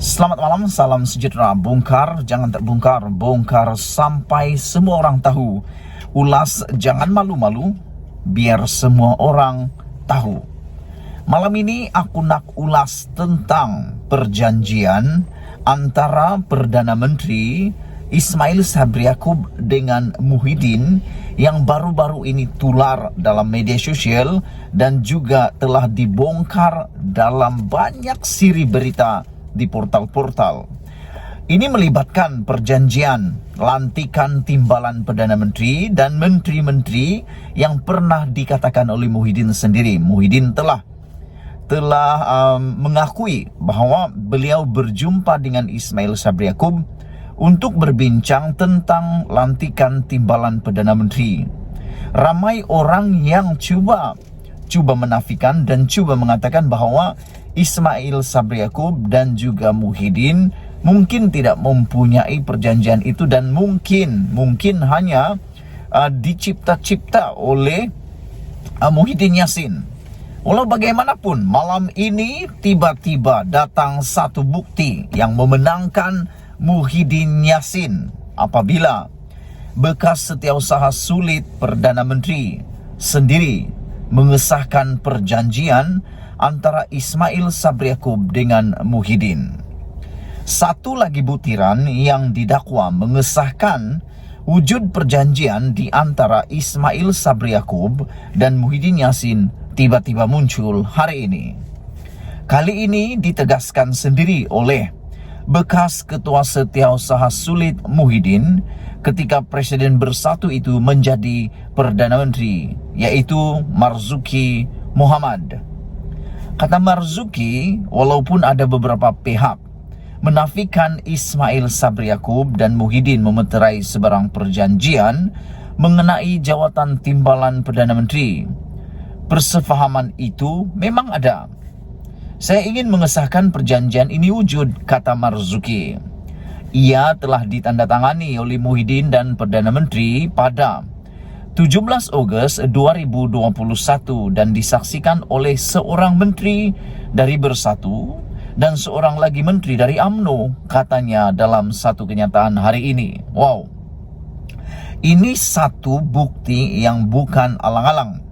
Selamat malam, salam sejahtera. Bongkar, jangan terbongkar. Bongkar sampai semua orang tahu. Ulas, jangan malu-malu, biar semua orang tahu. Malam ini aku nak ulas tentang perjanjian antara Perdana Menteri Ismail Sabri Yaakob dengan Muhyiddin yang baru-baru ini tular dalam media sosial dan juga telah dibongkar dalam banyak siri berita di portal-portal. Ini melibatkan perjanjian lantikan timbalan Perdana Menteri dan menteri-menteri yang pernah dikatakan oleh Muhyiddin sendiri. Muhyiddin telah mengakui bahwa beliau berjumpa dengan Ismail Sabri Yaakob untuk berbincang tentang lantikan timbalan Perdana Menteri. Ramai orang yang cuba menafikan dan cuba mengatakan bahwa Ismail Sabri Yaakob dan juga Muhyiddin mungkin tidak mempunyai perjanjian itu dan mungkin hanya dicipta-cipta oleh Muhyiddin Yassin. Walau bagaimanapun, malam ini tiba-tiba datang satu bukti yang memenangkan Muhyiddin Yassin apabila bekas setiausaha sulit Perdana Menteri sendiri mengesahkan perjanjian antara Ismail Sabri Yaakob dengan Muhyiddin. Satu lagi butiran yang didakwa mengesahkan wujud perjanjian di antara Ismail Sabri Yaakob dan Muhyiddin Yassin tiba-tiba muncul hari ini. Kali ini ditegaskan sendiri oleh bekas ketua setiausaha sulit Muhyiddin ketika Presiden Bersatu itu menjadi Perdana Menteri, yaitu Marzuki Mohamad. Kata Marzuki, walaupun ada beberapa pihak menafikan Ismail Sabri Yaakob dan Muhyiddin memeterai sebarang perjanjian mengenai jawatan timbalan Perdana Menteri, persefahaman itu memang ada. Saya ingin mengesahkan perjanjian ini wujud, kata Marzuki. Ia telah ditandatangani oleh Muhyiddin dan Perdana Menteri pada 17 Ogos 2021 dan disaksikan oleh seorang menteri dari Bersatu dan seorang lagi menteri dari UMNO, katanya dalam satu kenyataan hari ini. Wow. Ini satu bukti yang bukan alang-alang.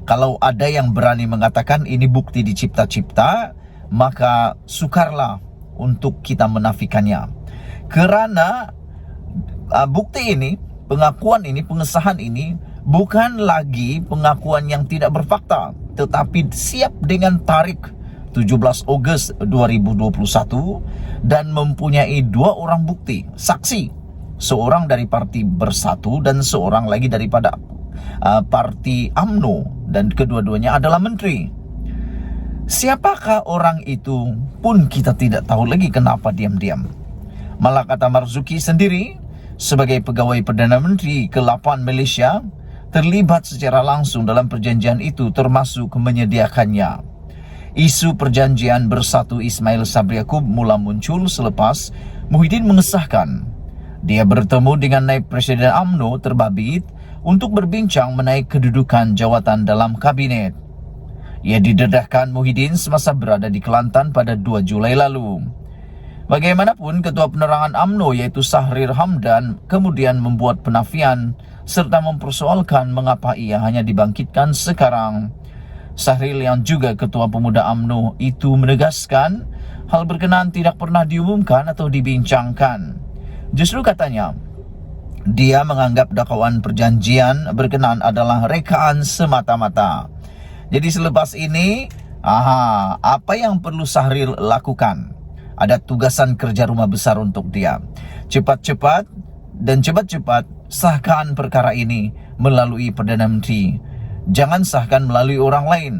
Kalau ada yang berani mengatakan ini bukti dicipta-cipta, maka sukarlah untuk kita menafikannya. Karena bukti ini, pengakuan ini, pengesahan ini bukan lagi pengakuan yang tidak berfakta, tetapi siap dengan tarik 17 Ogos 2021 dan mempunyai dua orang bukti, saksi. Seorang dari Parti Bersatu dan seorang lagi daripada Parti UMNO, dan kedua-duanya adalah menteri. Siapakah orang itu pun kita tidak tahu lagi kenapa diam-diam. Malah kata Marzuki sendiri, sebagai pegawai Perdana Menteri ke-8 Malaysia, terlibat secara langsung dalam perjanjian itu termasuk menyediakannya. Isu perjanjian Bersatu Ismail Sabri Yaakob mula muncul selepas Muhyiddin mengesahkan dia bertemu dengan naib Presiden UMNO terbabit untuk berbincang menaik kedudukan jawatan dalam kabinet. Ia didedahkan Muhyiddin semasa berada di Kelantan pada 2 Julai lalu. Bagaimanapun, Ketua Penerangan UMNO yaitu Sahrir Hamdan kemudian membuat penafian serta mempersoalkan mengapa ia hanya dibangkitkan sekarang. Sahrir yang juga Ketua Pemuda UMNO itu menegaskan hal berkenaan tidak pernah diumumkan atau dibincangkan. Justru katanya, dia menganggap dakwaan perjanjian berkenaan adalah rekaan semata-mata. Jadi selepas ini, apa yang perlu Sahrir lakukan? Ada tugasan kerja rumah besar untuk dia. Cepat-cepat sahkan perkara ini melalui Perdana Menteri. Jangan sahkan melalui orang lain.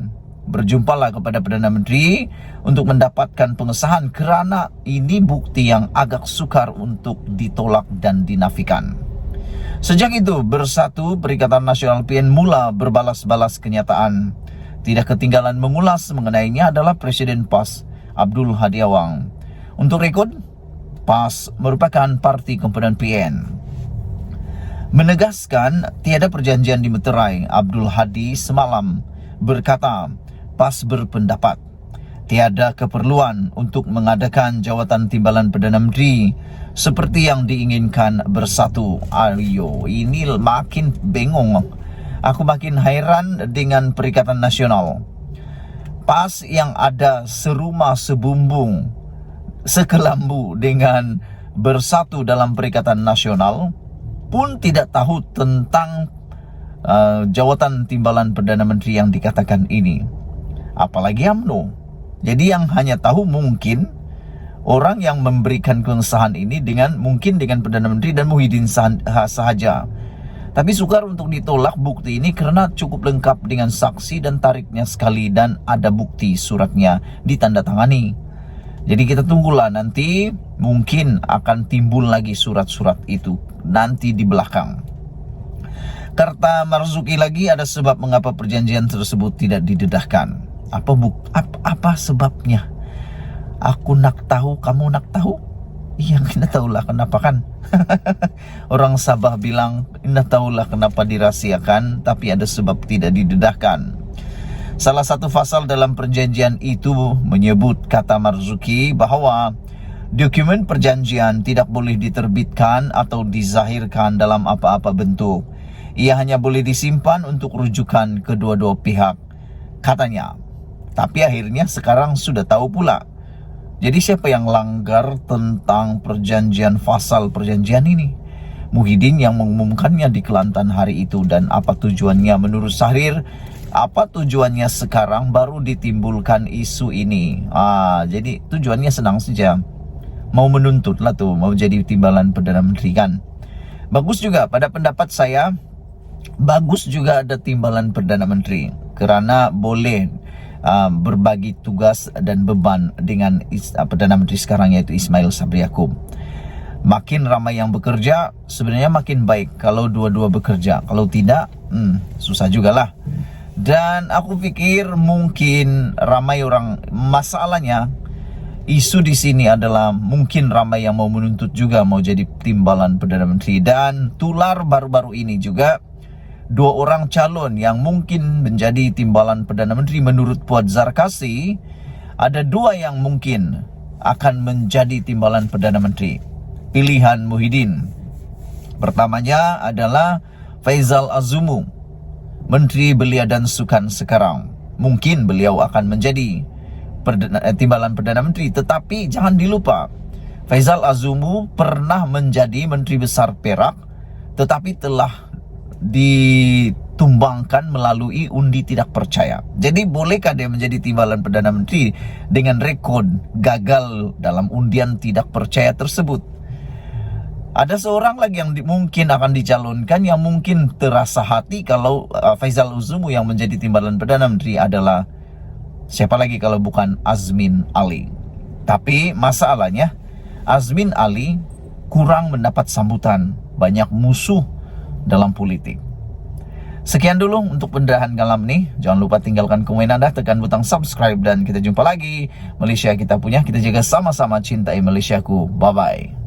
Berjumpalah kepada Perdana Menteri untuk mendapatkan pengesahan kerana ini bukti yang agak sukar untuk ditolak dan dinafikan. Sejak itu, Bersatu Perikatan Nasional PN mula berbalas-balas kenyataan. Tidak ketinggalan mengulas mengenainya adalah Presiden PAS Abdul Hadi Awang. Untuk rekod, PAS merupakan parti komponen PN. Menegaskan tiada perjanjian dimeterai, Abdul Hadi semalam berkata, PAS berpendapat Tiada keperluan untuk mengadakan jawatan timbalan Perdana Menteri seperti yang diinginkan Bersatu. Ayo, ini makin bengong. Aku makin hairan dengan Perikatan Nasional. PAS yang ada serumah sebumbung, sekelambu dengan Bersatu dalam Perikatan Nasional pun tidak tahu tentang jawatan timbalan Perdana Menteri yang dikatakan ini. Apalagi UMNO. Jadi yang hanya tahu mungkin orang yang memberikan kesahan ini mungkin dengan Perdana Menteri dan Muhyiddin sahaja. Tapi sukar untuk ditolak bukti ini karena cukup lengkap dengan saksi dan tariknya sekali dan ada bukti suratnya ditandatangani. Jadi kita tunggulah nanti, mungkin akan timbul lagi surat-surat itu nanti di belakang. Kata Marzuki lagi, ada sebab mengapa perjanjian tersebut tidak didedahkan. Apa sebabnya? Aku nak tahu, kamu nak tahu? Iya, kita tahulah kenapa kan. Orang Sabah bilang, kita tahulah kenapa dirahasiakan, tapi ada sebab tidak didedahkan. Salah satu pasal dalam perjanjian itu menyebut, kata Marzuki, bahwa dokumen perjanjian tidak boleh diterbitkan atau dizahirkan dalam apa-apa bentuk. Ia hanya boleh disimpan untuk rujukan kedua-dua pihak, katanya. Tapi akhirnya sekarang sudah tahu pula. Jadi siapa yang langgar tentang perjanjian, pasal perjanjian ini? Muhyiddin yang mengumumkannya di Kelantan hari itu. Dan apa tujuannya menurut Syahrir? Apa tujuannya sekarang baru ditimbulkan isu ini? Jadi tujuannya senang saja. Mau menuntut lah tuh, mau jadi timbalan Perdana Menteri kan. Bagus juga, pada pendapat saya, bagus juga ada timbalan Perdana Menteri. Karena boleh berbagi tugas dan beban dengan Perdana Menteri sekarang, yaitu Ismail Sabri Yaakob. Makin ramai yang bekerja, sebenarnya makin baik kalau dua-dua bekerja. Kalau tidak, susah juga lah. Dan aku pikir mungkin ramai orang, masalahnya isu di sini adalah mungkin ramai yang mau menuntut juga mau jadi timbalan Perdana Menteri. Dan tular baru-baru ini juga, dua orang calon yang mungkin menjadi timbalan Perdana Menteri menurut Puad Zarkasi, ada dua yang mungkin akan menjadi timbalan Perdana Menteri. Pilihan Muhyiddin. Pertamanya adalah Faisal Azumu, Menteri Belia dan Sukan sekarang. Mungkin beliau akan menjadi timbalan Perdana Menteri. Tetapi jangan dilupa, Faisal Azumu pernah menjadi Menteri Besar Perak, tetapi telah ditumbangkan melalui undi tidak percaya. Jadi bolehkah dia menjadi timbalan Perdana Menteri dengan rekod gagal dalam undian tidak percaya tersebut? Ada seorang lagi yang mungkin akan dicalonkan, yang mungkin terasa hati kalau Faisal Azumu yang menjadi timbalan Perdana Menteri adalah siapa lagi kalau bukan Azmin Ali. Tapi masalahnya Azmin Ali kurang mendapat sambutan, banyak musuh dalam politik. Sekian dulu untuk pendahan kalam nih. Jangan lupa tinggalkan komen Anda, tekan butang subscribe, dan kita jumpa lagi. Malaysia kita punya, kita jaga sama-sama, cintai Malaysiaku. Bye-bye.